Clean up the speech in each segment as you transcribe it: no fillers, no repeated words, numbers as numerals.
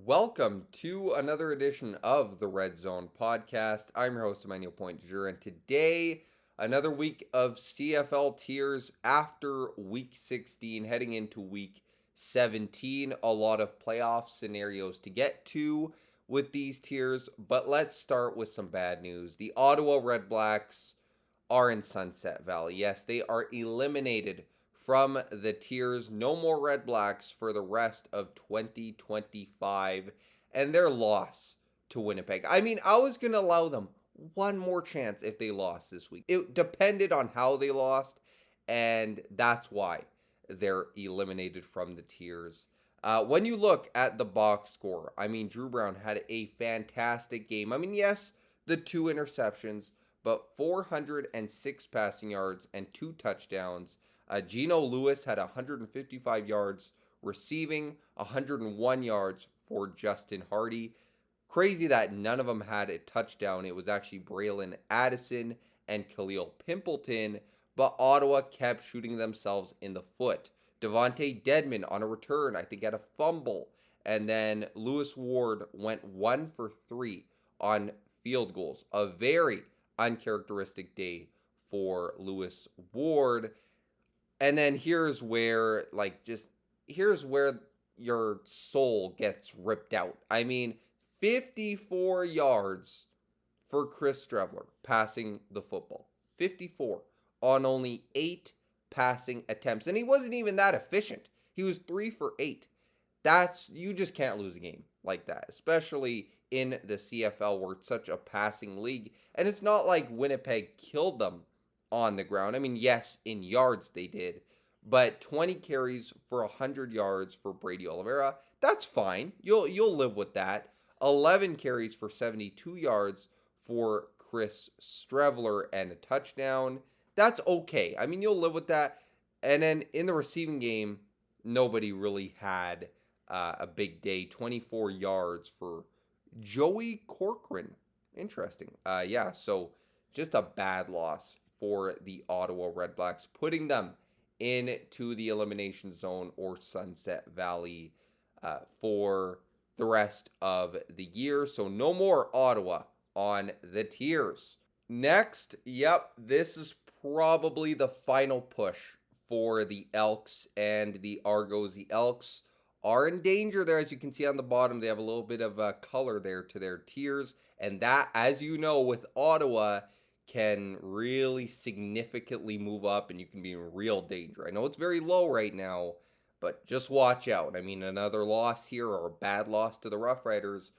Welcome to another edition of the Red Zone podcast. I'm your host, Emmanuel Point du jour, and today, another week of CFL Tiers after week 16, heading into week 17. A lot of playoff scenarios to get to with these tiers, but let's start with some bad news. The Ottawa Red Blacks are in Sunset Valley. Yes, they are eliminated from the tiers. No more Red Blacks for the rest of 2025 and their loss to Winnipeg. I mean, I was going to allow them one more chance if they lost this week. It depended on how they lost, and that's why they're eliminated from the tiers. When you look at the box score, I mean, Drew Brown had a fantastic game. I mean, yes, the 2 interceptions, but 406 passing yards and 2 touchdowns. Geno Lewis had 155 yards receiving, 101 yards for Justin Hardy. Crazy that none of them had a touchdown. It was actually Braylon Addison and Khalil Pimpleton, but Ottawa kept shooting themselves in the foot. Devontae Dedmon on a return, I think, had a fumble. And then Lewis Ward went 1 for 3 on field goals. A very uncharacteristic day for Lewis Ward. And then here's where your soul gets ripped out. I mean, 54 yards for Chris Streveler passing the football. 54 on only 8 passing attempts. And he wasn't even that efficient. He was 3 for 8. You just can't lose a game like that, especially in the CFL where it's such a passing league. And it's not like Winnipeg killed them on the ground. I mean, yes, in yards they did, but 20 carries for 100 yards for Brady Oliveira, that's fine. You'll live with that. 11 carries for 72 yards for Chris Streveler and a touchdown. That's okay. I mean, you'll live with that. And then in the receiving game, nobody really had a big day. 24 yards for Joey Corcoran. Interesting. So just a bad loss for the Ottawa Red Blacks, putting them into the elimination zone or Sunset Valley for the rest of the year. So no more Ottawa on the tiers. Next, this is probably the final push for the Elks and the Argos. The Elks are in danger there. As you can see on the bottom, they have a little bit of a color there to their tiers. And that, as you know, with Ottawa, can really significantly move up and you can be in real danger. I know it's very low right now, but just watch out. I mean, another loss here or a bad loss to the Rough Riders,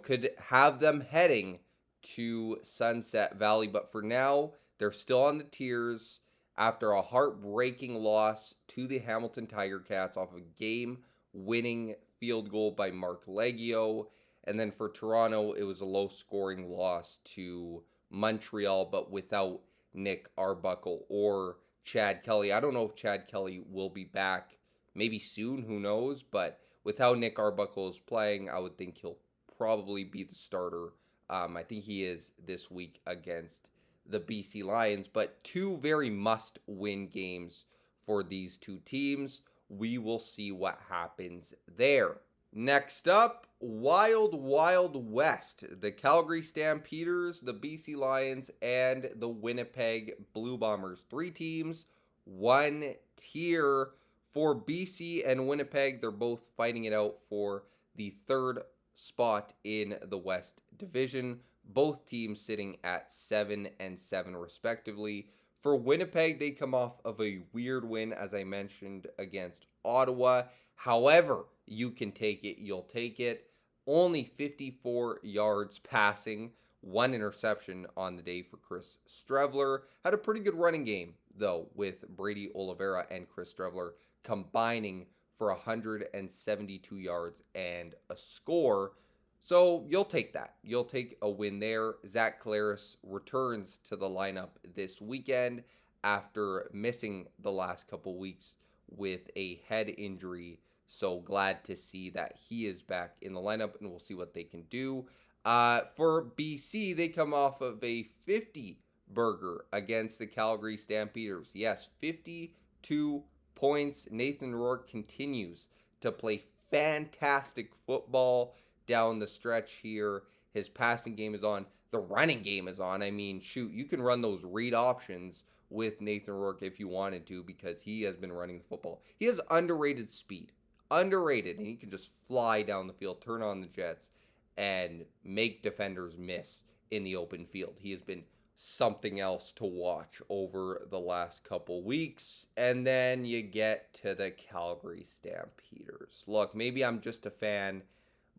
could have them heading to Sunset Valley. But for now, they're still on the tiers after a heartbreaking loss to the Hamilton Tiger Cats off a game-winning field goal by Mark Leggio. And then for Toronto, it was a low-scoring loss to Montreal, but without Nick Arbuckle or Chad Kelly. I don't know if Chad Kelly will be back maybe soon, who knows, but with how Nick Arbuckle is playing, I would think he'll probably be the starter. I think he is this week against the BC Lions, but 2 very must-win games for these 2 teams. We will see what happens there. Next up, Wild Wild West. The Calgary Stampeders, the BC Lions, and the Winnipeg Blue Bombers. 3 teams, 1 tier. For BC and Winnipeg, they're both fighting it out for the 3rd spot in the West Division. Both teams sitting at 7-7 respectively. For Winnipeg, they come off of a weird win, as I mentioned, against Ottawa. However, you can take it, you'll take it. Only 54 yards passing, 1 interception on the day for Chris Streveler. Had a pretty good running game, though, with Brady Oliveira and Chris Streveler combining for 172 yards and a score. So you'll take that. You'll take a win there. Zach Collaros returns to the lineup this weekend after missing the last couple weeks with a head injury. So glad to see that he is back in the lineup, and we'll see what they can do. For BC, they come off of a 50 burger against the Calgary Stampeders. Yes, 52 points. Nathan Rourke continues to play fantastic football down the stretch here. His passing game is on. The running game is on. I mean, shoot, you can run those read options with Nathan Rourke if you wanted to, because he has been running the football. He has underrated speed. Underrated. And he can just fly down the field, turn on the jets, and make defenders miss in the open field. He has been something else to watch over the last couple weeks. And then you get to the Calgary Stampeders. Look, maybe I'm just a fan,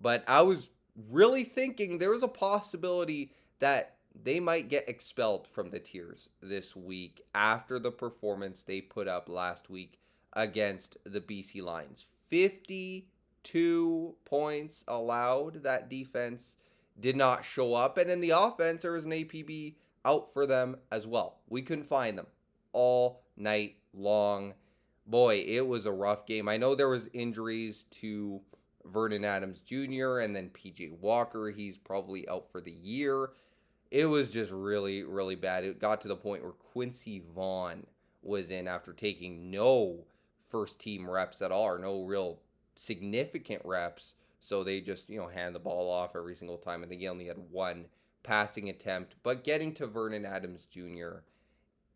but I was really thinking there was a possibility that they might get expelled from the tiers this week after the performance they put up last week against the BC Lions. 52 points allowed. That defense did not show up. And in the offense, there was an APB out for them as well. We couldn't find them all night long. Boy, it was a rough game. I know there was injuries to Vernon Adams Jr. and then PJ Walker. He's probably out for the year. It was just really, really bad. It got to the point where Quincy Vaughn was in after taking no first team reps at all, or no real significant reps. So they just, hand the ball off every single time. I think he only had one passing attempt. But getting to Vernon Adams Jr.,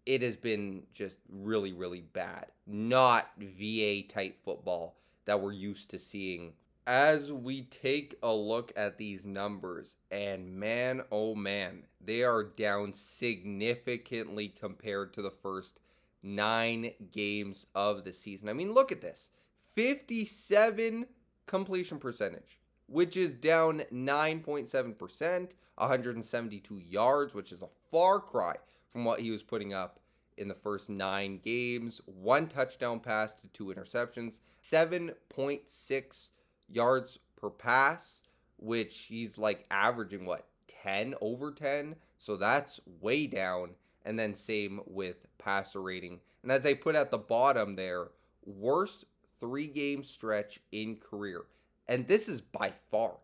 it has been just really, really bad. Not VA type football that we're used to seeing. As we take a look at these numbers, and man, oh man, they are down significantly compared to the first 9 games of the season. I mean, look at this. 57 completion percentage, which is down 9.7%, 172 yards, which is a far cry from what he was putting up in the first 9 games. 1 touchdown pass to 2 interceptions, 7.6 yards per pass, which he's like averaging 10 over 10, so that's way down. And then same with passer rating. And as I put at the bottom there, worst 3-game stretch in career. And this is by far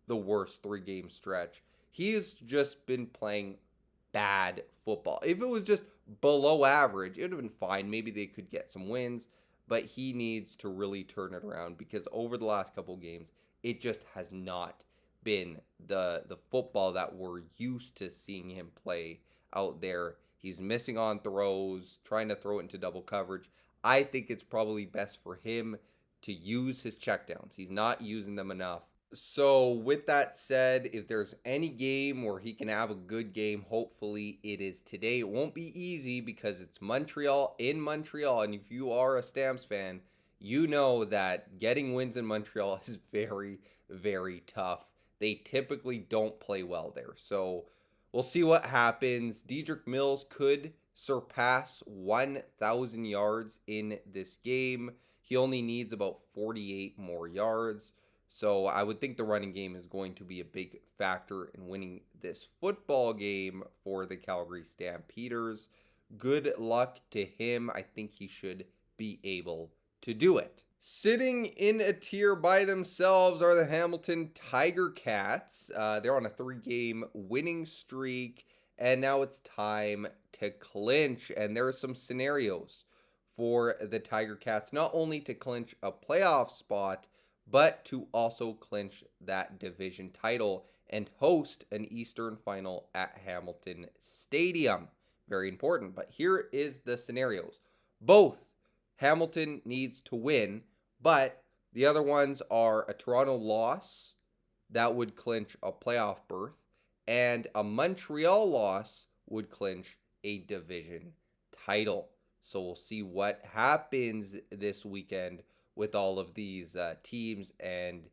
the worst 3-game stretch. He has just been playing bad football. If it was just below average, it would have been fine. Maybe they could get some wins. But he needs to really turn it around, because over the last couple of games, it just has not been the football that we're used to seeing him play out there. He's missing on throws, trying to throw it into double coverage. I think it's probably best for him to use his checkdowns. He's not using them enough. So with that said, if there's any game where he can have a good game, hopefully it is today. It won't be easy because it's Montreal in Montreal. And if you are a Stamps fan, you know that getting wins in Montreal is very, very tough. They typically don't play well there. So we'll see what happens. Dedrick Mills could surpass 1,000 yards in this game. He only needs about 48 more yards. So I would think the running game is going to be a big factor in winning this football game for the Calgary Stampeders. Good luck to him. I think he should be able to do it. Sitting in a tier by themselves are the Hamilton Tiger Cats. They're on a 3-game winning streak, and now it's time to clinch. And there are some scenarios for the Tiger Cats, not only to clinch a playoff spot, but to also clinch that division title and host an Eastern final at Hamilton Stadium. Very important. But here is the scenarios. Both Hamilton needs to win, but the other ones are a Toronto loss that would clinch a playoff berth, and a Montreal loss would clinch a division title. So we'll see what happens this weekend with all of these teams, and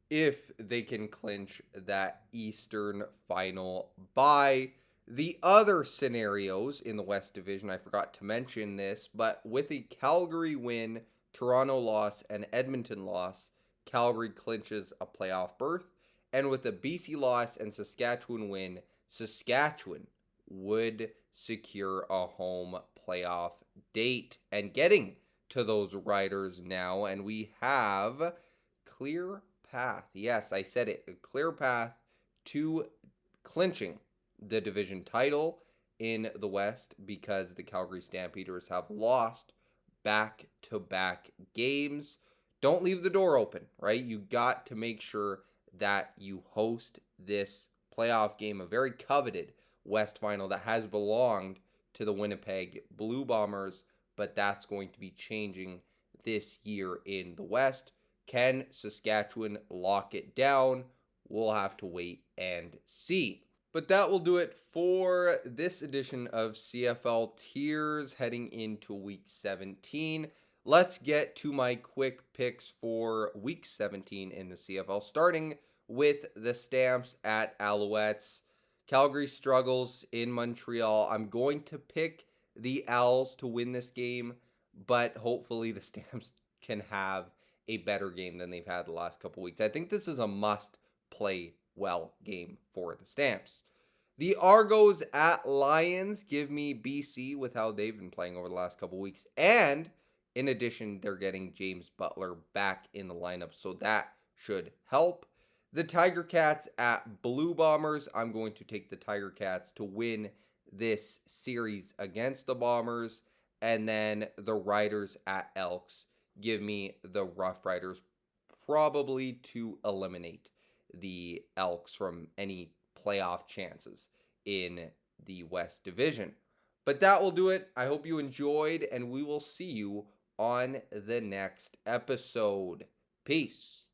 if they can clinch that Eastern final bye. The other scenarios in the West Division, I forgot to mention this, but with a Calgary win, Toronto loss, and Edmonton loss, Calgary clinches a playoff berth. And with a BC loss and Saskatchewan win, Saskatchewan would secure a home playoff date. And getting to those riders now, and we have clear path. Yes, I said it. A clear path to clinching the division title in the West, because the Calgary Stampeders have lost back-to-back games don't leave the door open, right? You got to make sure that you host this playoff game, a very coveted West final that has belonged to the Winnipeg Blue Bombers, but that's going to be changing this year in the West. Can Saskatchewan lock it down? We'll have to wait and see. But that will do it for this edition of CFL Tiers heading into week 17. Let's get to my quick picks for week 17 in the CFL, starting with the Stamps at Alouettes. Calgary struggles in Montreal. I'm going to pick the Owls to win this game, but hopefully the Stamps can have a better game than they've had the last couple weeks. I think this is a must play well game for the Stamps. The Argos at Lions. Give me BC with how they've been playing over the last couple weeks. And in addition, they're getting James Butler back in the lineup, so that should help. The Tiger Cats at Blue Bombers. I'm going to take the Tiger Cats to win this series against the Bombers. And then the Riders at Elks. Give me the Rough Riders, probably to eliminate the Elks from any playoff chances in the West Division. But that will do it. I hope you enjoyed, and we will see you on the next episode. Peace.